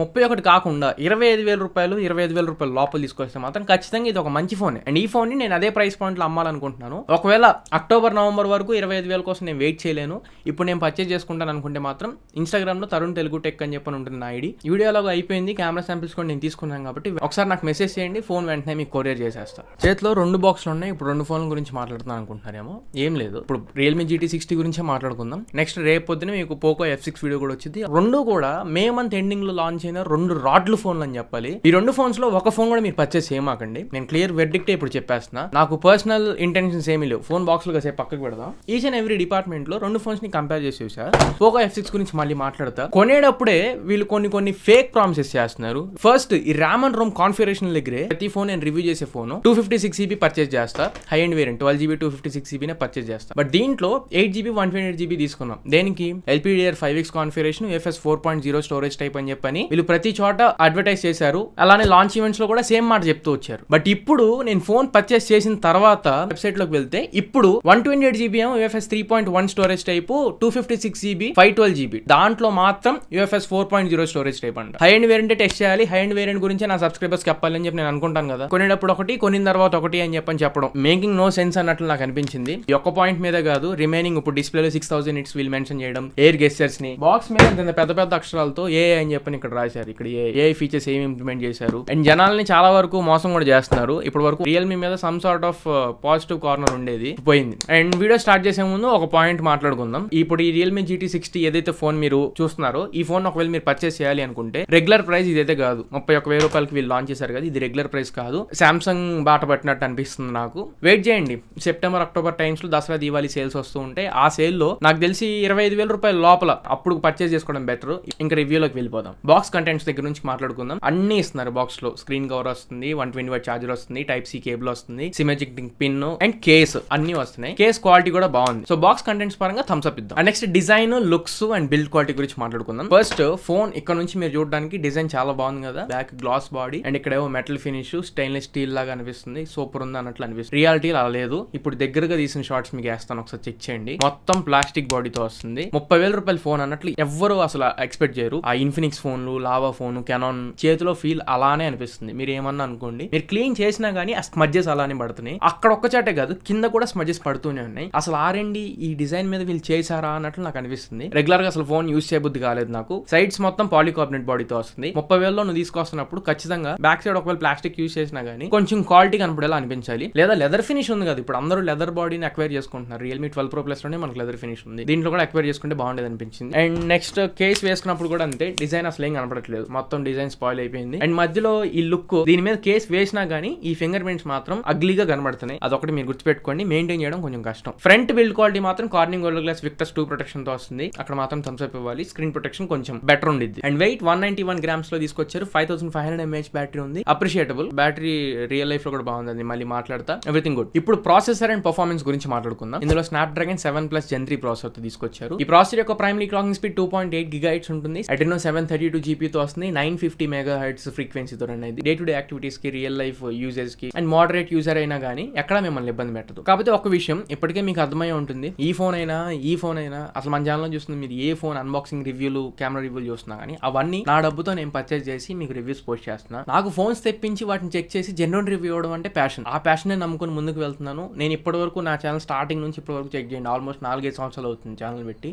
31 కాకుండా 25,000 రూపాయలు 25,000 రూపాయల లోపల తీసుకొస్తే మాత్రం ఖచ్చితంగా ఇది ఒక మంచి ఫోన్. అండ్ ఈ ఫోన్ని నేను అదే ప్రైస్ పాయింట్లో అమ్మాలనుకుంటున్నాను. ఒకవేళ అక్టోబర్ నవంబర్ వరకు 25,000 కోసం నేను వెయిట్ చేయలేను, ఇప్పుడు నేను పర్చేజ్ చేసుకుంటాను అనుకుంటే మాత్రం ఇన్స్టాగ్రామ్లో తరుణ్ తెలుగు టెక్ అని చెప్పని ఉంటుంది నా ఐడి. వీడియోలో అయిపోయింది, కెమెరా శాంపిల్స్ కూడా నేను తీసుకున్నాను కాబట్టి ఒకసారి నాకు మెసేజ్ చేయండి, ఫోన్ వెంటనే మీకు కొరియర్ చేసేస్తాను. చేతిలో 2 బాక్సులు ఉన్నాయి. ఇప్పుడు 2 ఫోన్ల గురించి మాట్లాడుతున్నాను అనుకుంటున్నారేమో, ఏం లేదు. ఇప్పుడు రియల్మీ GT60 గురించే మాట్లాడుకుందాం. నెక్స్ట్ రేపు పొద్దున మీకు పోకో F6 వీడియో కూడా వచ్చింది. 2 కూడా మే మంత్ ఎండింగ్ లో లాంచ్ అయిన 2 రాడ్లు ఫోన్లు అని చెప్పాలి. ఈ 2 ఫోన్స్ లో ఒక ఫోన్ కూడా మీరు పర్చేస్ చేయమాకండి. నేను క్లియర్ వెర్డిక్టే ఇప్పుడు చెప్పేస్తున్నా. నాకు పర్సనల్ ఇంటెన్షన్స్ ఏమీ లేవు. ఫోన్ బాక్స్ లో కాసేపు పక్కకు పెడదాం. ఈచ్ అండ్ ఎవ్రీ డిపార్ట్మెంట్ లో 2 ఫోన్స్ ని కంపేర్ చేసి చూసా. పోకో F6 గురించి మళ్ళీ మాట్లాడతా. కొనేటప్పుడే వీళ్ళు కొన్ని ఫేక్ ప్రామిసెస్ చేస్తున్నారు. ఫస్ట్ ఈ ర్యామ్ అండ్ రోమ్ కాన్ఫిగరేషన్ దగ్గరే ప్రతి ఫోన్ నేను రివ్యూ చేసే ఫోన్ 256GB పర్చేస్ చేస్తా. High and variant 12GB 256GB నే పర్చేస్ చేస్తా. బట్ దీంట్లో 8GB 128GB తీసుకున్నాం. దేనికి? LPDDR5X configuration, UFS 4.0 storage type అని చెప్పని వీళ్ళు ప్రతి చోట అడ్వర్టైజ్ చేశారు. అలానే లాంచ్ ఈవెంట్స్ లో కూడా సేమ్ మాట చెప్తూ వచ్చారు. బట్ ఇప్పుడు నేను ఫోన్ పర్చేస్ చేసిన తర్వాత వెబ్సైట్ లోకి వెళ్తే ఇప్పుడు 128GB UFS 3.1 storage type, 256GB 512GB దాంట్లో మాత్రం UFS 4.0 స్టోరేజ్ టైప్ అంట. హై అండ్ వేరియంట్ టెస్ట్ చేయాలి. హై అండ్ వేరియంట్ గురించి నా సబ్స్క్రైబర్స్ చెప్పాలి అని చెప్పి నేను అనుకుంటాను కదా. కొనేటప్పుడు ఒకటి, కొనిన తర్వాత ఒకటి అని చెప్పడం మేకింగ్ నో సెన్స్ అన్నట్లు నాకు అనిపించింది. ఈ ఒక్క పాయింట్ మీద కాదు, రిమైనింగ్ ఇప్పుడు డిస్ప్లేలో 6000 నిట్స్ వీల్ మెన్షన్ చేయడం, ఎయిర్ గెస్చర్స్ ని బాక్స్ మీద పెద్ద అక్షరాలతో AI అని చెప్పని ఇక్కడ రాశారు. ఇక్కడ AI ఫీచర్స్ ఏమి ఇంప్లిమెంట్ చేశారు. అండ్ జనాల్ని చాలా వరకు మోసం కూడా చేస్తున్నారు. ఇప్పటి వరకు రియల్మీ మీద some sort of positive corner ఉండేది, పోయింది. అండ్ వీడియో స్టార్ట్ చేసే ముందు ఒక పాయింట్ మాట్లాడుకుందాం. ఇప్పుడు ఈ రియల్మీ GT60 ఏదైతే ఫోన్ మీరు చూస్తున్నారో, ఈ ఫోన్ ఒకవేళ మీరు పర్చేస్ చేయాలి అనుకుంటే రెగ్యులర్ ప్రైస్ ఇదైతే కాదు. 31,000 రూపాయలకి వీళ్ళు లాంచ్ చేశారు కదా, ఇది రెగ్యులర్ ప్రైస్ కాదు. సామ్సంగ్ బాట పట్టినట్టు అనిపిస్తుంది నాకు. వెయిట్ చేయండి, సెప్టెంబర్ అక్టోబర్ టైమ్స్ లో దసరా దీవాలి సేల్స్ వస్తూ ఉంటాయి. ఆ సేల్ లో నాకు తెలిసి 25,000 రూపాయల లోపల అప్పుడు పర్చేస్ చేసుకోవడం బెటర్. ఇంకా రివ్యూలోకి వెళ్ళిపోదాం. బాక్స్ కంటెంట్స్ దగ్గర నుంచి మాట్లాడుకుందాం. అన్ని ఇస్తున్నారు బాక్స్ లో. స్క్రీన్ కవర్ వస్తుంది, 120W చార్జర్ వస్తుంది, Type C కేబుల్ వస్తుంది, సిమెట్రిక్ పిన్ అండ్ కేస్ అన్ని వస్తున్నాయి. కేస్ క్వాలిటీ కూడా బాగుంది. సో బాక్స్ కంటెంట్స్ పరంగా థమ్స్ అప్ ఇద్దాం. Next design, looks and build quality గురించి మాట్లాడుకుందాం. ఫస్ట్ ఫోన్ ఇక్కడ నుంచి మీరు చూడడానికి డిజైన్ చాలా బాగుంది కదా. బ్యాక్ గ్లాస్ బాడీ అండ్ ఇక్కడ ఏవో మెటల్ ఫినిష్, స్టెయిన్లెస్ స్టీల్ లాగా అనిపిస్తుంది. సూపర్ ఉంది అన్నట్లు అనిపిస్తుంది. రియాలిటీ అలా లేదు. ఇప్పుడు దగ్గరగా తీసిన షార్ట్స్ మీకు వేస్తాను, ఒకసారి చెక్ చేయండి. మొత్తం ప్లాస్టిక్ బాడీతో వస్తుంది. 30,000 రూపాయల ఫోన్ అన్నట్లు ఎవ్వరు అసలు ఎక్స్పెక్ట్ చేయరు. ఆ ఇన్ఫినిక్స్ ఫోన్లు, లావా ఫోన్, కెనాన్ చేతిలో ఫీల్ అలానే అనిపిస్తుంది. మీరు ఏమన్నా అనుకోండి, మీరు క్లీన్ చేసినా గానీ ఆ స్మడ్జెస్ అలానే పడుతున్నాయి. అక్కడ ఒక్క చాటే కాదు, కింద కూడా స్మడ్జెస్ పడుతూనే ఉన్నాయి. అసలు ఆరండి ఈ డిజైన్ మీద వీళ్ళు చేశారా అన్నట్లు నాకు అనిపిస్తుంది. రెగ్యులర్ గా అసలు ఫోన్ యూజ్ చేయబుద్ధి కాలేదు నాకు. సైడ్స్ మొత్తం పాలికార్బనేట్ బాడీతో వస్తుంది. 30,000లో నువ్వు తీసుకొస్తున్నప్పుడు ఖచ్చితంగా బ్యాక్ సైడ్ ఒకవేళ ప్లాస్టిక్ యూజ్ చేసినా గానీ కొంచెం క్వాలిటీ కనపడేలా అనిపించాలి. లేదా లెదర్ ఫినిష్ ఉంది కదా, ఇప్పుడు అందరూ లెదర్ బాడీని అక్వైర్ చేసుకుంటున్నారు. రియల్మీ 12 Pro Plus లోనే మనకు లెదర్ ఫినిష్ ఉంది. దీంట్లో కూడా అక్వైర్ చేసుకుంటే బాగుండేది అనిపించింది. అండ్ నెక్స్ట్ కేస్ వేసుకున్నప్పుడు కూడా అంతే, డిజైన్ అసలు ఏం కనపడట్లేదు. మొత్తం డిజైన్ స్పాయిల్ అయిపోయింది. అండ్ మధ్యలో ఈ లుక్, దీని మీద కేస్ వేసినా గానీ ఈ ఫింగర్ ప్రింట్స్ మాత్రం అగ్లీగా కనబడుతున్నాయి. అదొకటి మీరు గుర్తుపెట్టుకోండి. మెయింటైన్ చేయడం కొంచెం కష్టం. ఫ్రంట్ బిల్డ్ క్వాలిటీ మాత్రం కార్నింగ్ గోల్డ్ గ్లాస్ విక్టర్స్ 2 ప్రొటెక్షన్ తో వస్తుంది. అక్కడ మాత్రం థమ్స్ అప్ ఇవ్వాలి. స్క్రీన్ ప్రొటెక్షన్ కొంచెం బెటర్ ఉండిద్ది. అండ్ వెయిట్ 191 grams లో తీసుకొచ్చారు. 5500 mAh బ్యాటరీ ఉంది. Appreciable battery. రియల్ లైఫ్ లో కూడా బాగుంది. మళ్ళీ మాట్లాడతా. Everything good. ఇప్పుడు ప్రాసెసర్ అండ్ పర్ఫార్మెన్స్ గురించి మాట్లాడుకుందాం. ఇందులో స్నాప్డ్రాగన్ 7+ Gen 3 ప్రాసెసర్ తో తీసుకొచ్చారు. ఈ ప్రాసెసర్ యొక్క ప్రైమరీ క్లాకింగ్ స్పీడ్ 2.8 GHz ఉంటుంది. Adreno 732GB తో వస్తుంది. 950 MHz ఫ్రీక్వెన్సీతో రన్ అయింది. డే టు డే యాక్టివిటీస్ కి, రియల్ లైఫ్ యూజర్స్ కి అండ్ మోడరేట్ యూజర్ అయినా గానీ ఎక్కడ మిమ్మల్ని ఇబ్బంది పెట్టదు. కాకపోతే ఒక విషయం ఇప్పటికే మీకు అర్థమై ఉంటుంది, ఈ ఫోన్ అయినా అసలు మన ఛానల్లో చూస్తుంది మీరు ఏ ఫోన్ అన్బాక్సింగ్ రివ్యూలు, కెమెరా రివ్యూలు చూస్తున్నా కానీ అవన్నీ నా డబ్బుతో నేను పర్చేస్ చేసి మీకు రివ్యూస్ పోస్ట్ చేస్తున్నా. నాకు ఫోన్స్ తెప్పించి వాటిని చెక్ చేసి జెన్యూన్ రివ్యూ ఇవ్వడం అంటే ప్యాషన్. ఆ ప్యాషన్ నేను నమ్ముకుని ముందుకు వెళ్తున్నాను. నేను ఇప్పటి వరకు నా ఛానల్ స్టార్టింగ్ నుంచి ఇప్పటి వరకు చెక్ చేయండి, ఆల్మోస్ట్ 4-5 సంవత్సరాలు అవుతుంది ఛానల్ పెట్టి.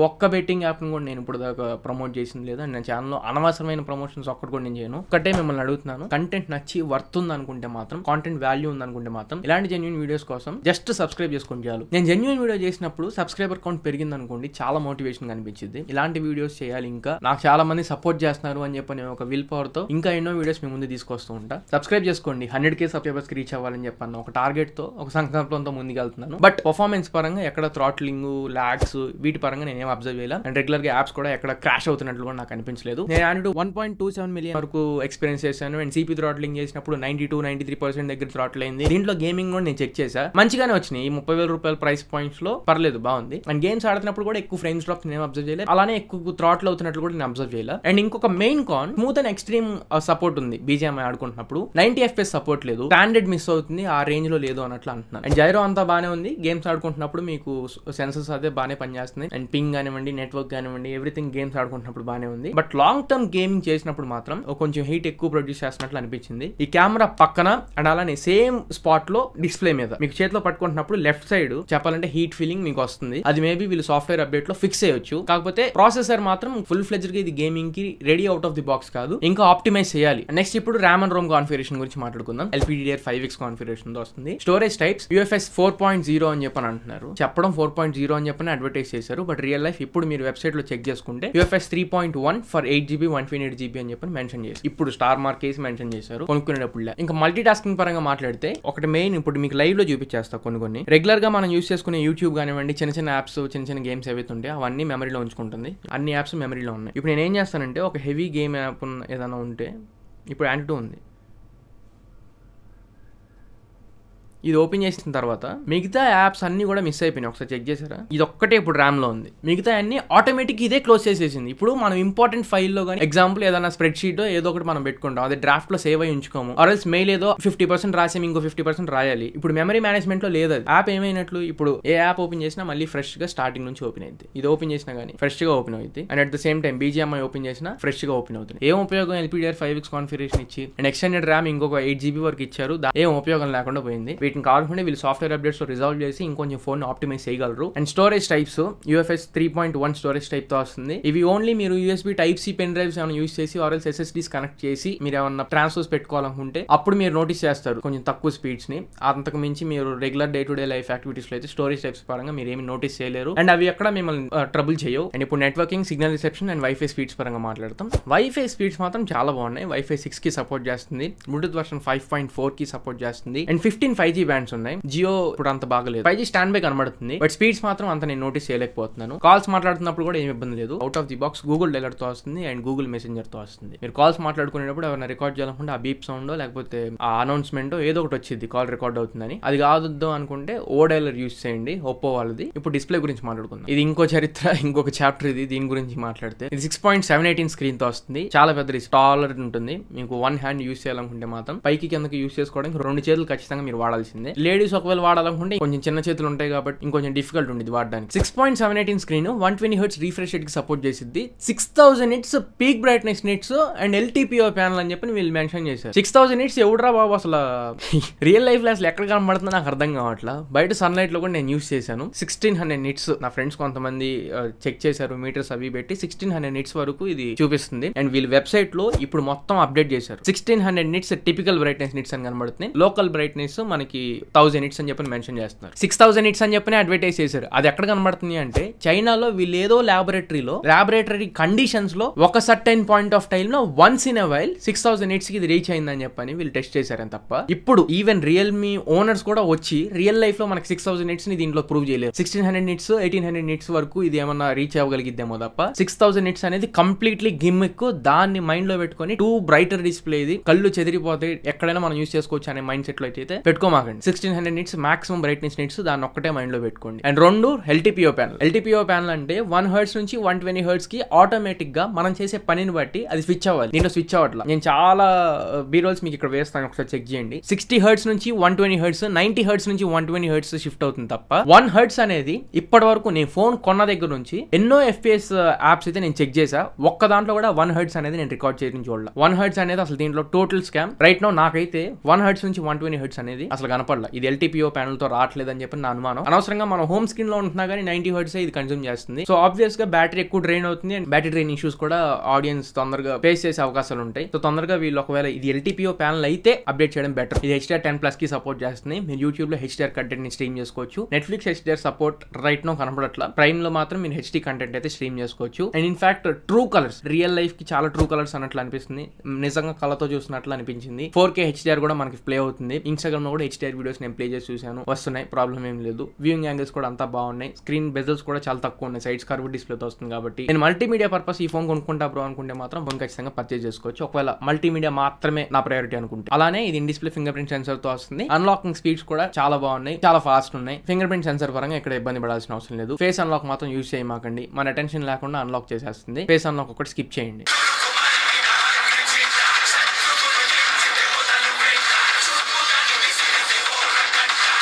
ఒక్క బెట్టింగ్ యాప్ కూడా నేను ఇప్పుడు దాకా ప్రమోట్ చేసింది లేదా. నా ఛానల్లో అనవసరమైన ప్రమోషన్స్ ఒక్కటి కూడా నేను చేయను. ఒక్కటే మిమ్మల్ని అడుగుతున్నాను, కంటెంట్ నచ్చి వర్త్ ఉంది అనుకుంటే మాత్రం, కాంటెంట్ వాల్యూ ఉంది అనుకుంటే మాత్రం ఇలాంటి జెన్యూన్ వీడియోస్ కోసం జస్ట్ సబ్స్క్రైబ్ చేసుకుని చాలు. నేను జెన్యూన్ వీడియో చేసినప్పుడు సబ్స్క్రైబర్ కౌంట్ పెరిగింది అనుకోండి, చాలా మోటివేషన్ అనిపించింది. ఇలాంటి వీడియోస్ చేయాలి, ఇంకా నాకు చాలా మంది సపోర్ట్ చేస్తున్నారు అని చెప్పి నేను ఒక విల్ పవర్ తో ఇంకా ఎన్నో వీడియోస్ మీ ముందు తీసుకొస్తూ ఉంటా. సబ్స్క్రైబ్ చేసుకోండి. 100K సబ్స్క్రైబర్స్ కి రీచ్ అవ్వాలని చెప్పాను. ఒక టార్గెట్ తో, ఒక సంకల్పంతో ముందుకు వెళ్తున్నాను. బట్ పర్ఫార్మెన్స్ పరంగా ఎక్కడ థ్రాట్లింగ్, లాగ్స్ వీటి పరంగా నేనేం అబ్జర్వ్ చేయాలి. అండ్ రెగ్యులర్ గా యాప్స్ కూడా ఎక్కడ క్రాష్ అవుతున్నట్లు కూడా నాకు అనిపించలేదు. నేను 1.27 మిలియన్ వరకు ఎక్స్పీరియన్స్ చేశాను. అండ్ CPU థ్రాట్లింగ్ చేసినప్పుడు 92-93% దగ్గర థ్రాటిల్ అయింది. దీంట్లో గేమింగ్ కూడా నేను చెక్ చేశా, మంచిగానే వచ్చినాయి. ఈ 30,000 రూపాయల ప్రైస్ పాయింట్స్ లో పర్లేదు, బాగుంది. అండ్ గేమ్స్ ఆడుతున్నప్పుడు కూడా ఎక్కువ ఫ్రేమ్స్ డ్రాప్స్ నేను అబ్జర్వ్ చేయలేదు. అలానే ఎక్కువ థ్రాటిల్ అవుతున్నట్లు కూడా నేను అబ్జర్వ్ చేయలేదు. అండ్ ఇంకొక main con, smooth and extreme support ఉంది. BGMI ఆడుకుంటున్నప్పుడు 90 FPS సపోర్ట్ లేదు. స్టాండర్డ్ మిస్ అవుతుంది, ఆ రేంజ్ లో లేదు అన్నట్లు అంటున్నాను. అండ్ జైరో అంతా బానే ఉంది. గేమ్స్ ఆడుకుంటున్నప్పుడు మీకు సెన్సర్స్ అదే బానే పనిచేస్తున్నాయి. అండ్ పింగ్ కానివ్వండి, నెట్వర్క్ కానివ్వండి, ఎవ్రీథింగ్ గేమ్స్ ఆడుకుంటున్నప్పుడు బానే ఉంది. బట్ లాంగ్ టర్మ్ గేమింగ్ చేసినప్పుడు మాత్రం కొంచెం హీట్ ఎక్కువ ప్రొడ్యూస్ చేస్తున్నట్లు అనిపించింది. ఈ కెమెరా పక్కన అండ్ అలానే సేమ్ స్పాట్ లో డిస్ప్లే మీద మీకు చేతిలో పట్టుకుంటున్నప్పుడు లెఫ్ట్ సైడ్ చెప్పాలంటే హీట్ ఫీలింగ్ మీకు వస్తుంది. అది మేబీ వీళ్ళు సాఫ్ట్వేర్ అప్డేట్ లో ఫిక్స్ చేయొచ్చు. కాకపోతే ప్రాసెసర్ మాత్రం ఫుల్ ఫ్లెడ్జ్డ్ గా ఇది గేమింగ్ కి ready out of the box కాదు, ఇంకా ఆప్టిమైజ్ చేయాలి. నెక్స్ట్ ఇప్పుడు ర్యామ్ అండ్ రోమ్ కాన్ఫిగరేషన్ గురించి మాట్లాడుకుందాం. LPDDR5X కాన్ఫిగరేషన్ తో వస్తుంది. స్టోరేజ్ టైప్స్ UFS 4.0 అని చెప్పని అంటున్నారు. చెప్పడం 4.0 అని చెప్పని అడ్వర్టైజ్ చేశారు. బట్ రియల్ లైఫ్ ఇప్పుడు మీరు వెబ్సైట్ లో చెక్ చేసుకుంటే UFS 3.1 ఫర్ 8GB 128GB అని చెప్పని మెన్షన్ చేసి ఇప్పుడు స్టార్ మార్క్ వేసి మెన్షన్ చేశారు కొనుక్కునేటప్పుడు. ఇంకా మల్టీ టాస్కింగ్ పరంగా మాట్లాడితే ఒకటి మెయిన్ ఇప్పుడు మీకు లైవ్ లో చూపించేస్తా కొన్ని రెగ్యులర్ గా మనం యూస్ చేసుకునే యూట్యూబ్ కానివ్వండి, చిన్న యాప్స్, చిన్న గేమ్స్ ఏవైతే ఉంటాయి అవన్నీ మెమరీలో ఉంచుకుంటుంది. అన్ని యాప్స్ మెమరీలో ఉన్నాయి. ఇప్పుడు నేను ఏం చేస్తానంటే ఒక హెవీ గేమ్ యాప్ ఏదైనా ఉంటే ఇప్పుడు Antutu ఉంది, ఇది ఓపెన్ చేసిన తర్వాత మిగతా యాప్స్ అన్ని కూడా మిస్ అయిపోయినాయి. ఒకసారి చెక్ చేశారా? ఇది ఒక్కటే ఇప్పుడు ర్యామ్ లో ఉంది, మిగతా అన్ని ఆటోమేటిక్ ఇదే క్లోజ్ చేసేసింది. ఇప్పుడు మనం ఇంపార్టెంట్ ఫైల్లో కానీ ఎగ్జాంపుల్ ఏదైనా స్ప్రెడ్ షీట్ ఏదో ఒకటి మనం పెట్టుకుంటాం, అదే డ్రాఫ్ట్ లో సేవ్ అయి ఉంచుకోము. ఆర్ఎల్స్ మెయిల్ ఏదో 50% రాసాము, ఇంకో 50% రాయాలి. ఇప్పుడు మెమరీ మేనేజ్మెంట్ లో లేదు. యాప్ ఏమైనట్లు ఇప్పుడు ఏ యాప్ ఓపెన్ చేసినా మళ్ళీ ఫ్రెష్ గా స్టార్టింగ్ నుంచి ఓపెన్ అయింది. ఇది ఓపెన్ చేసినా కానీ ఫ్రెష్ గా ఓపెన్ అవుతుంది. And at the same time BGMI open చేసినా ఫ్రెష్ గా ఓపెన్ అవుతుంది. ఏం ఉపయోగం LPDDR5X కాన్ఫిగరేషన్ ఇచ్చి అండ్ ఎక్స్టెండెడ్ ర్యామ్ ఇంకొక 8GB వరకు ఇచ్చారు, ఏం ఉపయోగం లేకుండా పోయింది. వీటిని కావాలంటే వీళ్ళు సాఫ్ట్వేర్ అప్డేట్స్ లో రిజాల్వ్ చేసి ఇంకొంచెం ఫోన్ ఆప్టిమైజ్ చేయగలరు. And storage types UFS 3.1 storage type తో వస్తుంది. ఇవి ఓన్లీ మీరు USB Type-C పెన్ డ్రైవ్స్ ఏమైనా యూస్ చేసి ఆర్ఎల్స్ SSDs కనెక్ట్ చేసి మీరు ఏమన్నా ట్రాన్స్ఫర్స్ పెట్టుకోవాలనుకుంటే అప్పుడు మీరు నోటీస్ చేస్తారు కొంచెం తక్కువ స్పీడ్స్ ని. అంతకు మించి మీరు regular day to day life activities లో అయితే స్టోరేజ్ టైప్స్ పరంగా మీరు ఏమి నోటీస్ చేయలేరు. అండ్ అవి ఎక్కడ మిమ్మల్ని ట్రబుల్ చేయవు. అండ్ ఇప్పుడు networking, signal reception and wifi speeds పరంగా మాట్లాడతాం. వైఫై స్పీడ్స్ మాత్రం చాలా బాగున్నాయి. వైఫై 6 కి సపోర్ట్ చేస్తుంది, బ్లూటూత్ వర్షన్ 5.4 కి సపోర్ట్ చేస్తుంది అండ్ 15 5G బ్యాండ్స్ ఉన్నాయి. జియో ఇప్పుడు అంత బాగలేదు, 5G స్టాండ్ బై కనబడుతుంది, బట్ స్పీడ్స్ మాత్రం అంత నేను నోటీస్ చేయలేకపోతున్నాను. కాల్స్ మాట్లాడుతున్నప్పుడు కూడా ఏమి ఇబ్బంది లేదు. Out of the box Google dialler తో వస్తుంది అండ్ గూగుల్ మెసెంజర్ తో వస్తుంది. మీరు కాల్స్ మాట్లాడుకునేటప్పుడు ఎవరైనా రికార్డ్ చేయాలనుకుంటే ఆ బీప్ సౌండ్ లేకపోతే ఆ అనౌన్స్మెంట్ ఏదో ఒకటి వచ్చింది కాల్ రికార్డ్ అవుతుందని. అది కాదు అనుకుంటే ఓ డైలర్ యూస్ చేయండి, ఒప్పో వాళ్ళది. ఇప్పుడు డిస్ప్లే గురించి మాట్లాడుకుందాం. ఇది ఇంకో చరిత్ర, ఇంకొక చాప్టర్ ఇది. దీని గురించి మాట్లాడితే ఇది 6.718 స్క్రీన్ తో వస్తుంది. చాలా పెద్ద టాలర్ ఉంటుంది. మీకు వన్ హ్యాండ్ యూస్ చేయాలనుకుంటే మాత్రం పైకి కిందకి యూస్ చేసుకోవడానికి 2 చేతులు ఖచ్చితంగా మీరు వాడాల్సిందే. లేడీస్ ఒకవేళ వాడాలనుకుంటే కొంచెం చిన్న చేతులు ఉంటాయి కాబట్టి ఇంకొంచెం డిఫికల్ట్ ఉండేది వాడడానికి. 6.718 స్క్రీన్ 120Hz రిఫ్రెష్ రేట్ కి సపోర్ట్ చేసిద్ది. 6000 nits peak brightness nits and LTPO panel అని చెప్పి వీళ్ళు మెన్షన్ చేశారు. 6000 nits ఎవడరా బాబు అసలు రియల్ లైఫ్ లో అసలు ఎక్కడ కనబడుతుందో నాకు అర్థం కావట్లా. బయట సన్లైట్ లో కూడా నేను యూస్ చేశాను. 1600 nits నా ఫ్రెండ్స్ కొంతమంది చెక్ చేశారు, మీటర్స్ అవి పెట్టి 1600 nits వరకు ఇది చూపిస్తుంది. అండ్ వీళ్ళు వెబ్సైట్ లో ఇప్పుడు మొత్తం అప్డేట్ చేశారు. 1600 nits టిపికల్ బ్రైట్నెస్ నిట్స్ అని కనబడుతుంది, లోకల్ బ్రైట్నెస్ మనకి 1000 nits అని చెప్పి మెన్షన్ చేస్తున్నారు. 6000 nits అని చెప్పి అడ్వర్టైజ్ చేశారు. అది ఎక్కడ కనబడుతుంది అంటే చైనాలో వీళ్ళు ఏదో ల్యాబొరేటరీ కండిషన్స్ లో ఒక సర్టైన్ పాయింట్ ఆఫ్ టైమ్ లో once in a while 6000 nits కి ఇది రీచ్ అయిందని చెప్పని వీళ్ళు టెస్ట్ చేశారని తప్ప ఇప్పుడు ఈవెన్ రియల్మీ ఓనర్స్ కూడా వచ్చి రియల్ లైఫ్ లో మనకి 6000 nits ని దీంట్లో ప్రూవ్ చేయలేదు. 1600 nits 1800 nits వరకు ఇది ఏమన్నా రీచ్ అవ్వగలిగిద్దేమో తప్ప 6000 nits అనేది కంప్లీట్లీ గిమ్మిక్. దాన్ని మైండ్ లో పెట్టుకొని టూ బ్రైటర్ డిస్ప్లే, ఇది కళ్ళు చెదిరిపోతే ఎక్కడైనా మనం యూస్ చేసుకోవచ్చు అనే మైండ్ సెట్ లో అయితే పెట్టుకోమాకండి. 1600 nits మాక్సిమం బ్రైట్నెస్ నిట్స్, దాన్ని ఒక్కటే మైండ్ లో పెట్టుకోండి. అండ్ 2 LTPO ప్యానల్ అంటే 1 Hz నుంచి 120 Hz కి ఆటోమేటిక్ గా మనం చేసే పనిని బట్టి అది స్విచ్ అవ్వాలి. దీంట్లో స్విచ్ అవ్వట్లా. నేను చాలా బీరోల్స్ మీకు ఇక్కడ వేస్తాను, ఒకసారి చెక్ చేయండి. 60 Hz నుంచి 120 Hz, 90 Hz నుంచి 120 Hz షిఫ్ట్ అవుతుంది తప్ప 1 Hz అనేది ఇప్పటి వరకు నేను ఫోన్ కొన్న దగ్గర నుంచి ఎన్నో FPS యాప్స్ అయితే నేను చెక్ చేసా, ఒక్క దాంట్లో కూడా 1 Hz అనేది నేను రికార్డ్ చేయడం చూడాలి. 1 Hz అనేది అసలు దీంట్లో టోటల్ స్కామ్. రైట్ నౌ నాకైతే 1 Hz నుంచి 120 Hz అనేది అసలు కనపడలా. ఇది LTPO ప్యానల్ తో రావట్లేదని చెప్పి నా అనుమానం. అనవసరంగా మనం హోమ్ స్క్రీన్ లో ఉంటున్నా కానీ 90 Hz ఇది కన్స్యూమ్ చేస్తుంది. సో ఆబ్వియస్ గా బ్యాటరీ ఎక్కువ డ్రైన్ అవుతుంది అండ్ బ్యాటరీ డ్రైన్ ఇష్యూస్ కూడా ఆడియన్స్ తొందరగా ఫేస్ చేసే అవకాశాలు ఉంటాయి. సో తొందరగా వీళ్ళు ఒకవేళ ఇది LTPO ప్యానల్ అయితే అప్డేట్ చేయడం బెటర్. ఇది HDR10+ కి సపోర్ట్ చేస్తుంది. మీరు యూట్యూబ్ లో HDR కంటెంట్ ని స్ట్రీమ్ చేసుకోవచ్చు. Netflix HDR support right now కనపడట్లా. ప్రైమ్ లో మాత్రం మీరు HD కంటెంట్ అయితే స్ట్రీమ్ చేసుకోవచ్చు. And in fact true colours, real life కి చాలా ట్రూ కలర్స్ అన్నట్లు అనిపిస్తుంది. నిజంగా కళ్ళతో చూసినట్లు అనిపించింది. 4K HDR కూడా మనకి ప్లే అవుతుంది. ఇన్స్టాగ్రామ్ లో కూడా HDR వీడియోస్ నేను ప్లే చేసి చూసాను, వస్తున్నాయి, ప్రాబ్లం ఏం లేదు. వ్యూయింగ్ యాంగిల్స్ కూడా అంతా బాగున్నాయి. స్క్రీన్ బెజల్స్ కూడా చాలా తక్కువ ఉన్నాయి, సైడ్స్ కర్వ్ డిస్ప్లేతో వస్తుంది. కాబట్టి నేను మల్టీమీడియా పర్పస్ ఈ ఫోన్ కొనుక్కుంటా బ్రో అనుకుంటే మాత్రం ఫోన్ ఖచ్చితంగా పర్చేజ్ చేసుకోవచ్చు, ఒకవేళ మల్టీమీడియా మాత్రమే నా ప్రయారిటీ అనుకుంటే. అలానే ఇది in display finger print sensor తో వస్తుంది. అన్లాకింగ్ స్పీడ్స్ కూడా చాలా బాగున్నాయి, చాలా ఫాస్ట్ ఉన్నాయి. ఫింగర్ ప్రింట్ సెన్సర్ పరంగా ఇక్కడ ఇబ్బంది పడాల్సిన అవసరం లేదు. ఫేస్ అన్లాక్ మాత్రం యూజ్ చేయమాకండి, మన అటెన్షన్ లేకుండా అన్లాక్ చేసేస్తుంది. ఫేస్ అన్లాక్ ఒకటి స్కిప్ చేయండి.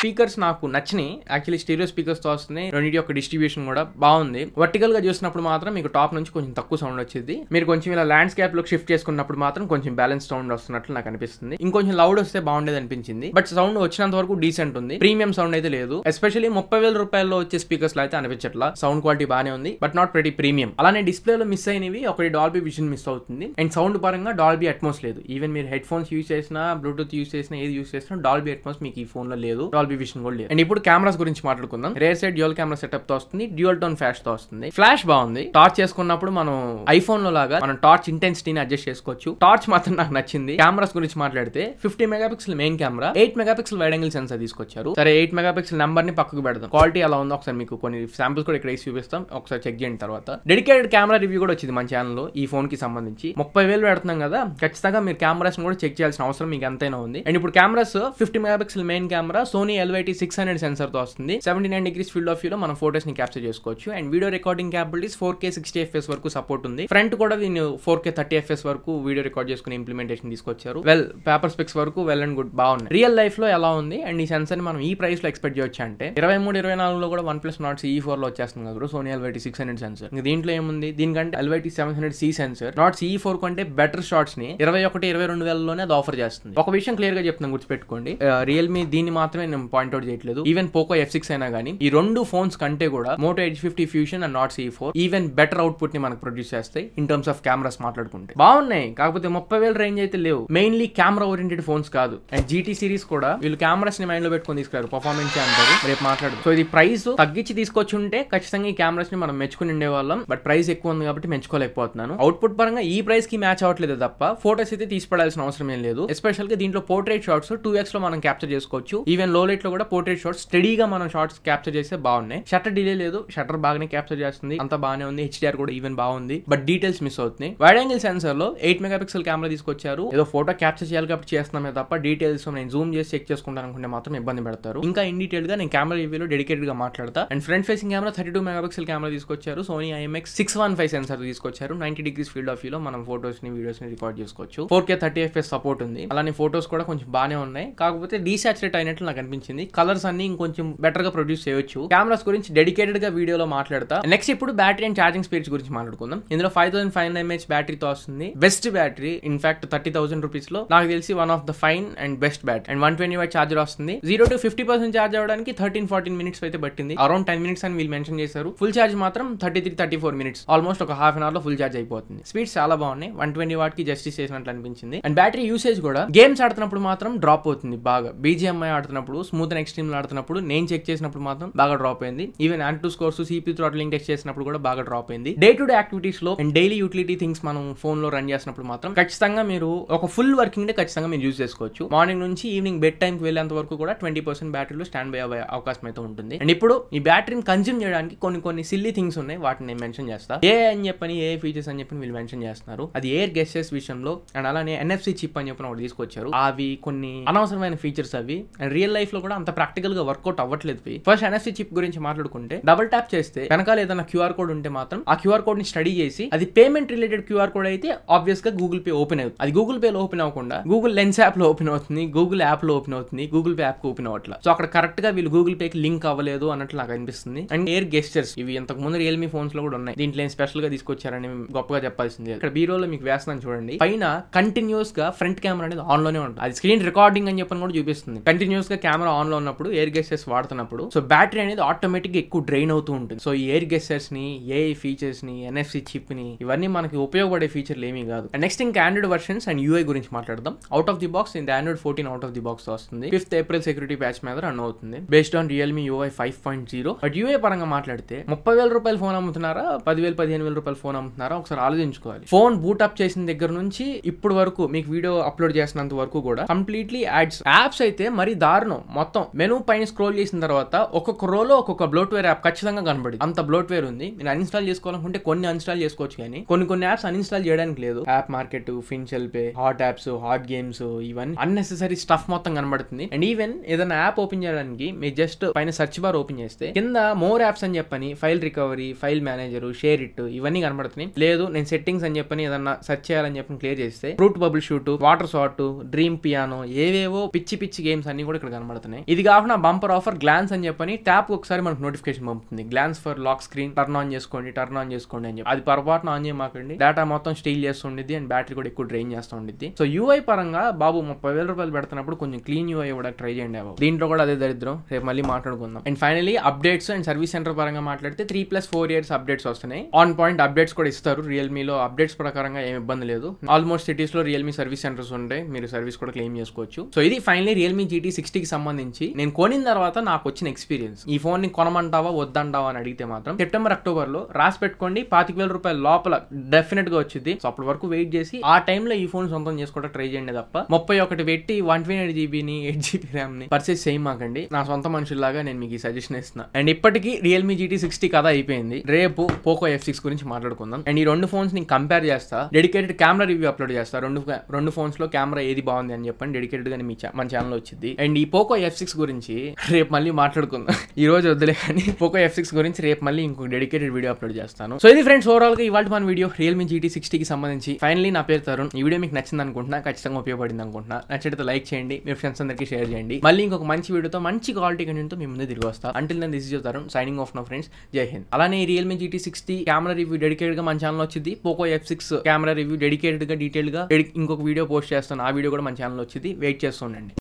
స్పీకర్స్ నాకు నచ్చినాయి. యాక్చువల్లీ స్టీరియో స్పీకర్స్ తో వస్తున్నాయి. రెండింటి యొక్క డిస్ట్రిబ్యూషన్ కూడా బాగుంది. వర్టికల్ గా చూసినప్పుడు మాత్రం మీకు టాప్ నుంచి కొంచెం తక్కువ సౌండ్ వచ్చింది. మీరు కొంచెం ఇలా ల్యాండ్స్కేప్ లో షిఫ్ట్ చేసుకున్నప్పుడు మాత్రం కొంచెం బ్యాలెన్స్ సౌండ్ వస్తున్నట్లు నాకు అనిపిస్తుంది. ఇంకొంచెం లౌడ్ వస్తే బాగుండేది అనిపించింది. బట్ సౌండ్ వచ్చినంత వరకు డీసెంట్ ఉంది. ప్రీమియం సౌండ్ అయితే లేదు. ఎస్పెషల్లీ 30,000 రూపాయల్లో వచ్చే స్పీకర్స్ లో అయితే అనిపించట్లా. సౌండ్ క్వాలిటీ బానే ఉంది, బట్ నాట్ వెరీ ప్రీమియం. అలానే డిస్ప్లే లో మిస్ అయినవి ఒకటి డాల్బీ విజన్ మిస్ అవుతుంది. అండ్ సౌండ్ పరంగా డాల్బీ అట్మాస్ లేదు. ఈవెన్ మీరు హెడ్ ఫోన్స్ యూస్ చేసినా, బ్లూటూత్ యూస్ చేసినా, ఏది యూస్ చేసినా డాల్బీ అట్మాస్ మీకు ఈ ఫోన్ లో లేదు. డాల్బీ విజన్ కూడా లేదు. అండ్ ఇప్పుడు కెమెరాస్ గురించి మాట్లాడుకుందాం. Rare side dual camera setup తో వస్తుంది. డ్యూయల్ టోన్ ఫ్లాష్ తో వస్తుంది. ఫ్లాష్ బాగుంది. టార్చ్ చేసుకున్నప్పుడు మనం ఐఫోన్ లో లాగా మనం టార్చ్ ఇంటెన్సిటీని అడ్జస్ట్ చేసుకోవచ్చు. టార్చ్ మాత్రం నాకు నచ్చింది. కెమెరాస్ గురించి మాట్లాడితే 50 megapixel main camera, 8 megapixel wide angle censor తీసుకొచ్చారు. సరే 8 మెగాపిక్సెల్ నెంబర్ ని పక్కకు పెడదాం. క్వాలిటీ ఎలా ఉందో ఒకసారి మీకు కొన్ని శాంపిల్స్ కూడా ఇక్కడ వేసి చూపిస్తాం. ఒకసారి చెక్ చేయండి. తర్వాత డెడికేటెడ్ కెమెరా రివ్యూ కూడా వచ్చింది మన ఛానల్ లో ఈ ఫోన్ కి సంబంధించి. 30,000 పెడుతున్నాం కదా, ఖచ్చితంగా మీరు కెమెరాస్ కూడా చెక్ చేయాల్సిన అవసరం మీకు ఎంతైనా ఉంది. అండ్ ఇప్పుడు cameras 50 megapixel main camera, Sony LYT600 sensor తో వస్తుంది. 79 డిగ్రీస్ ఫీల్డ్ ఆఫ్ వ్యూ లో మనం ఫోటోస్ ని క్యాప్చర్ చేసుకోవచ్చు. And video recording capabilities 4K 60 FPS వరకు సపోర్ట్ ఉంది. ఫ్రంట్ కూడా దీన్ని 4K 30 FPS వరకు వీడియో రికార్డ్ చేసుకునే ఇంప్లిమెంటేషన్ తీసుకొచ్చారు. పేపర్ స్పెక్స్ వరకు వెల్ అండ్ గుడ్ బాగున్నాయి. రియల్ లైఫ్ లో ఎలా ఉంది అండ్ ఈ సెన్సర్ ని మనం ఈ ప్రైస్ లో ఎక్స్పెక్ట్ చేయొచ్చు అంటే 23-24 లో కూడా OnePlus Nord CE4 లో వచ్చేస్తుంది కదా సోనీ LYT600 సెన్సర్. దీంట్లో ఏముంది, దీనికంటే LYT700C సెన్సర్ Nord CE4 కంటే బెటర్ షాట్స్ ని 21-22 వేలలోనే అది ఆఫర్ చేస్తుంది. ఒక విషయం క్లియర్ గా చెప్తున్నాను, గుర్తుపెట్టుకోండి. రియల్మీ దీన్ని మాత్రమే నేను పాయింట్అవుట్ చేయట్లేదు. ఈవెన్ పోకో F6 అయినా కానీ ఈ రెండు ఫోన్స్ కంటే కూడా Moto H50 fusion and Nord CE4 even better output ని మనకు ప్రొడ్యూస్ చేస్తాయి ఇన్ టర్మ్స్ ఆఫ్ కెమెరాస్ మాట్లాడుకుంటే. బాగున్నాయి, కాకపోతే 30,000 రేంజ్ అయితే లేవు. మెయిన్లీ కెమెరా ఓరియంటెడ్ ఫోన్స్ కాదు. అండ్ GT సిరీస్ కూడా వీళ్ళు కెమెరాస్ ని మైండ్ లో పెట్టుకొని తీసుకురారు. పర్ఫార్మెన్స్ అంటారు, రేపు మాట్లాడు. సో ఇది ప్రైస్ తగ్గించి తీసుకొచ్చి ఉంటే ఖచ్చితంగా ఈ కెమెరాస్ ని మనం మెచ్చుకుని ఉండేవాళ్ళం. బట్ ప్రైస్ ఎక్కువ ఉంది కాబట్టి మెచ్చుకోలేకపోతున్నాను. అవుట్పుట్ పరంగా ఈ ప్రైస్ కి మ్యాచ్ అవ్వట్లేదు తప్ప ఫోటోస్ అయితే తీసిపడాల్సిన అవసరం ఏం లేదు. ఎస్పెషల్ గా దీంట్లో పోర్ట్రేట్ షాట్స్ 2x లో మనం క్యాప్చర్ చేసుకోవచ్చు. ఈవెన్ లో లైట్ లో కూడా పోర్ట్రేట్ షాట్స్ స్టడీగా మనం షాట్స్ క్యాప్చర్ చేస్తే బాగున్నాయి. షట్టర్ డిలే లేదు, షట్టర్ బాగానే క్యాప్చర్ చేస్తుంది, అంత బాగానే ఉంది. HDR కూడా ఈవెన్ బాగుంది, బట్ డీటెయిల్స్ మిస్ అవుతున్నాయి. వైడ్ యాంగిల్ సెన్సర్ లో 8 మెగాపిక్సెల్ కెమెరా తీసుకొచ్చారు. ఏదో ఫోటో క్యాప్చర్ చేయాలి కాబట్టి చేస్తున్నామే తప్ప డీటెయిల్స్ నేను జూమ్ చేసి చెక్ చేసుకుంటాను అనుకుంటే మాత్రం ఇబ్బంది పెడతారు. ఇంకా ఇన్ డీటెయిల్ గా నేను కెమెరా రివ్యూలో డెడికేటెడ్ గా మాట్లాడతా. And front facing camera 32 megapixel camera తీసుకొచ్చారు. సోనీ IMX615 సెన్సర్ తీసుకొచ్చారు. 90 డిగ్రీస్ ఫీల్డ్ ఆఫ్ వ్యూ లో మనం ఫోటోస్ ని వీడియోస్ ని రికార్డ్ చేసుకోవచ్చు. 4K 30 FPS సపోర్ట్ ఉంది. అలానే ఫోటోస్ కూడా కొంచెం బాగానే ఉన్నాయి, కాకపోతే డీసాచురేట్ అయినట్లు నాకు అనిపించింది. కలర్స్ అన్ని ఇంకొంచెం బెటర్ గా ప్రొడ్యూస్ చేయొచ్చు. కెమెరాస్ గురించి డెడికేటెడ్ గా వీడియోలో మాట్లాడతా. నెక్స్ట్ ఇప్పుడు బ్యాటరీ అండ్ ఛార్జింగ్ స్పీడ్స్ గురించి మాట్లాడుకుందాం. ఇందులో 5500 mAh బ్యాటరీతో వస్తుంది. బెస్ట్ బ్యాటరీ, ఇన్ఫాక్ట్ 30,000 రూపీస్ లో నాకు తెలిసి one of the fine and best battery. And 120 what charger వస్తుంది. 0 to 50% ఛార్జ్ అవ్వడానికి 13-14 మినిట్స్ అయితే పట్టింది. అరౌండ్ 10 మినిట్స్ అని వీళ్ళు మెన్షన్ చేశారు. ఫుల్ ఛార్జ్ మాత్రం 33-34 మినిట్స్, ఆల్మోస్ట్ ఒక హాఫ్ అన్ అవర్ లో ఫుల్ ఛార్జ్ అయిపోతుంది. స్పీడ్స్ చాలా బాగున్నాయి. 120 వాట్ కి జస్టిస్ చేసినట్లు అనిపించింది. అండ్ బ్యాటరీ యూసేజ్ కూడా గేమ్స్ ఆడుతున్నప్పుడు మాత్రం డ్రాప్ అవుతుంది బాగా. BGMI ఆడుతున్నప్పుడు, స్మూత్ అండ్ ఎక్స్ట్రీమ్ ఆడుతున్నప్పుడు నేను చెక్ చేసినప్పుడు మాత్రం బాగా డ్రాప్ అయింది. Even ANTU scores, CPU throttling test చేసినప్పుడు కూడా బాగా డ్రాప్ అయింది. డే టు డే యాక్టివిటీస్ లో అండ్ డైలీ యూటిలిటీ థింగ్స్ మనం ఫోన్ లో రన్ చేసినప్పుడు మాత్రం ఖచ్చితంగా మీరు ఒక ఫుల్ వర్కింగ్ డే ఖచ్చితంగా మీరు యూజ్ చేసుకోవచ్చు. మార్నింగ్ నుంచి ఈవినింగ్ బెడ్ టైం కి వెళ్ళేంత వరకు కూడా 20% బ్యాటరీలో స్టాండ్ బై అయ్యే అవకాశం అయితే ఉంటుంది. అండ్ ఇప్పుడు ఈ బ్యాటరీని కన్జ్యూమ్ చేయడానికి కొన్ని సిల్లీ థింగ్స్ ఉన్నాయి, వాటిని నేను మెన్షన్ చేస్తా. ఏ అని చెప్పని, ఏ ఫీచర్స్ అని చెప్పి వీళ్ళు మెన్షన్ చేస్తున్నారు. అది ఎయిర్ గెస్టర్స్ విషయంలో. అండ్ అలానే NFC చిప్ అని చెప్పిన ఒకటి తీసుకొచ్చారు. అవి కొన్ని అనవసరమైన ఫీచర్స్ అవి. అండ్ రియల్ లైఫ్ లో కూడా అంత ప్రాక్టికల్ గా వర్కౌట్ అవ్వట్లేదు. ఫస్ట్ NFC చిప్ గురించి మాట్లాడుకుంటే డబుల్ ట్యాప్ చేస్తే వెనకాల ఏదైనా QR కోడ్ ఉంటే మాత్రం ఆ QR కోడ్ ని స్టడీ చేసి అది పేమెంట్ రిలేటెడ్ QR కోడ్ అయితే ఆబ్వియస్ గా గూగుల్ పే ఓపెన్ అవుతుంది. అది గూగుల్ పే లో ఓపెన్ అవ్వకుండా గూగుల్ లెన్స్ యాప్ లో ఓపెన్ అవుతుంది, గూగుల్ యాప్ లో ఓపెన్ అవుతుంది, గూగుల్ పే యాప్ కి ఓపెన్ అవ్వట్లా. సో అక్కడ కరెక్ట్ గా వీళ్ళు గూగుల్ పే కి లింక్ అవ్వలేదు అన్నట్లు నాకు అనిపిస్తుంది. అండ్ ఎయిర్ గెస్టర్స్ ఇవి ఇంతకు ముందు రియల్మీ ఫోన్స్ లో కూడా ఉన్నాయి. దీంట్లో స్పెషల్ గా తీసుకొచ్చారని గొప్పగా చెప్పాల్సింది. ఇక్కడ బీరోలో మీకు వేస్తున్నాను చూడండి. పైన కంటిన్యూస్ గా ఫ్రంట్ కెమెరా అనేది ఆన్ లోనే ఉంటుంది. అది స్క్రీన్ రికార్డింగ్ అని చెప్పని కూడా చూపిస్తుంది. కంటిన్యూస్ గా కెమెరా ఆన్ లో ఉన్నప్పుడు ఎయిర్ గెస్టర్స్ వాడుతున్నప్పుడు సో బ్యాటరీ అనేది ఆటోమేటిక్ గా ఎక్కువ డ్రైన్ అవుతూ ఉంటుంది. సో ఈ ఎయిర్ గెస్టర్స్ ని, AI ఫీచర్స్ ని, NFC చిప్ ని, ఇవన్నీ మనకి ఉపయోగపడే ఫీచర్లు ఏమీ కాదు. అండ్ నెక్స్ట్ ఇంకా ఆండ్రాయిడ్ వర్షన్స్ అండ్ UI గురించి మాట్లాడదాం. అవుట్ ఆఫ్ ది బాక్స్ ఇది Android 14 out of the box వస్తుంది. 5th April సెక్యూరిటీ ప్యాచ్ మీద రన్ అవుతుంది based on Realme UI 5.0. But UI పరంగా మాట్లాడితే 30,000 రూపాయల ఫోన్ అమ్ముతున్నారా, 10,000-15,000 రూపాయల ఫోన్ అమ్ముతున్నారా ఒకసారి ఆలోచించుకోవాలి. ఫోన్ బూట్ అప్ చేసిన దగ్గర నుంచి ఇప్పుడు వరకు మీకు వీడియో అప్లోడ్ చేసినంత వరకు కూడా కంప్లీట్లీ యాప్స్ అయితే మరి దారుణం. మొత్తం మెనూ పైన స్క్రోల్ చేసిన తర్వాత ఒక్కొక్క రోలో ఒక్కొక్క బ్లోట్వేర్ యాప్ ఖచ్చితంగా కనబడి అంత బ్లోట్వేర్ ఉంది. మీరు అన్ఇన్స్టాల్ చేసుకోవాలనుకుంటే కొన్ని అన్ఇన్స్టాల్ చేసుకోవచ్చు, కానీ కొన్ని యాప్స్ అన్ఇన్స్టాల్ చేయడానికి లేదు. App market, Finshell pay, hot apps, hot games, ఇవన్నీ అన్నెసెసరీ స్టఫ్ మొత్తం కనబడుతుంది. అండ్ ఈవెన్ ఏదైనా యాప్ ఓపెన్ చేయడానికి మీరు జస్ట్ పైన సర్చ్ బార్ ఓపెన్ చేస్తే కింద మోర్ యాప్స్ అని చెప్పని file recovery, file manager, share it ఇవన్నీ కనబడుతున్నాయి. లేదు నేను సెట్టింగ్స్ అని చెప్పని ఏదన్నా సెర్చ్ చేయాలని చెప్పి క్లియర్ చేస్తే fruit bubble shoot, water shot, dream piano, ఏవేవో పిచ్చి గేమ్స్ అన్ని కూడా ఇక్కడ కనబడుతున్నాయి. అయిపోతున్నాయి. ఇది కాకుండా బంపర్ ఆఫర్ గ్లాన్స్ అని చెప్పని ట్యాప్ ఒకసారి మనకు నోటిఫికేషన్ పంపుతుంది. Glance for lock screen turn on చేసుకోండి అని చెప్పి. అది పొరపాటున ఆన్ చేయమాకండి. డేటా మొత్తం స్టీల్ చేస్తుండిద్ది అండ్ బ్యాటరీ కూడా ఎక్కువ డ్రైన్ చేస్తూ ఉండిద్ది. సో యూఐ పరంగా బాబు 30,000 రూపాయలు పెడుతున్నప్పుడు కొంచెం క్లీన్ యూఐ కూడా ట్రై చేయండి. దీంట్లో కూడా అదే దరిద్రం. రేపు మళ్ళీ మాట్లాడుకుందాం. And finally updates and service centre పరంగా మాట్లాడితే 3+4 years అప్డేట్స్ వస్తున్నాయి. ఆన్ పాయింట్ అప్డేట్స్ కూడా ఇస్తారు. రియల్మీలో అప్డేట్స్ ప్రకారంగా ఏం ఇబ్బంది లేదు. ఆల్మోస్ట్ సిటీస్ లో రియల్మీ సర్వీస్ సెంటర్స్ ఉంటాయి. మీరు సర్వీస్ కూడా క్లెయిమ్ చేసుకోవచ్చు. సో ఇది ఫైనలీ రియల్మీ GT60 కి సంబంధించి నేను కొనిన తర్వాత నాకు వచ్చిన ఎక్స్పీరియన్స్. ఈ ఫోన్ ని కొనమంటావా వద్దంటావా అని అడిగితే మాత్రం సెప్టెంబర్ అక్టోబర్ లో రాసి పెట్టుకోండి. 25,000 రూపాయల లోపల డెఫినెట్ గా వచ్చింది. సో అప్పటి వరకు వెయిట్ చేసి ఆ టైంలో ఈ ఫోన్ సొంతం చేసుకోవడం ట్రై చేయండి తప్ప 31 పెట్టి 128GB ని 8GB RAM ని పర్చేస్ చేయమాకండి. నా సొంత మనుషుల్లాగా నేను మీకు ఈ సజెషన్ ఇస్తున్నా. అండ్ ఇప్పటికీ రియల్మీ GT60 కథ అయిపోయింది. రేపు పోకో F6 గురించి మాట్లాడుకుందాం. అండ్ ఈ రెండు ఫోన్స్ ని కంపేర్ చేస్తా. డెడికేటెడ్ కెమెరా రివ్యూ అప్లోడ్ చేస్తా. రెండు ఫోన్స్ లో కెమెరా ఏది బాగుంది అని చెప్పండి. డెడికేటెడ్ గా మన ఛానల్ లో వచ్చింది. అండ్ ఈ పోకో F6 గురించి రేపు మళ్ళీ మాట్లాడుకుందాం. ఈ రోజు వద్దులే కానీ పోకో F6 గురించి రేపు మళ్ళీ ఇంకొక డెడికేటెడ్ వీడియో అప్లోడ్ చేస్తాను. సో ఇది ఫ్రెండ్స్ ఓవరాల్ గా ఇవాళ మన వీడియో రియల్మీ GT60 కి సంబంధించి. ఫైనలీ నా పేరు తరుణ్. ఈ వీడియో మీకు నచ్చింది అనుకుంటున్నా. ఖచ్చితంగా ఉపయోగపడింది అనుకుంటున్నా. నచ్చితే లైక్ చేయండి. మీ ఫ్రెండ్స్ అందరికీ షేర్ చేయండి. మళ్ళీ ఇంకొక మంచి వీడియోతో మంచి క్వాలిటీ కంటెంట్ తో మీ ముందు తిరిగి వస్తా. Until then this is your Tarun signing off now friends. జై హింద్. అలానే Realme GT60 camera review dedicated గా మన ఛానల్ వచ్చింది. Poco F6 camera review dedicated గా డీటెయిల్ గా ఇంకొక వీడియో పోస్ట్ చేస్తాను. ఆ వీడియో కూడా మన ఛానల్ వచ్చింది. వెయిట్ చేస్తుండండి.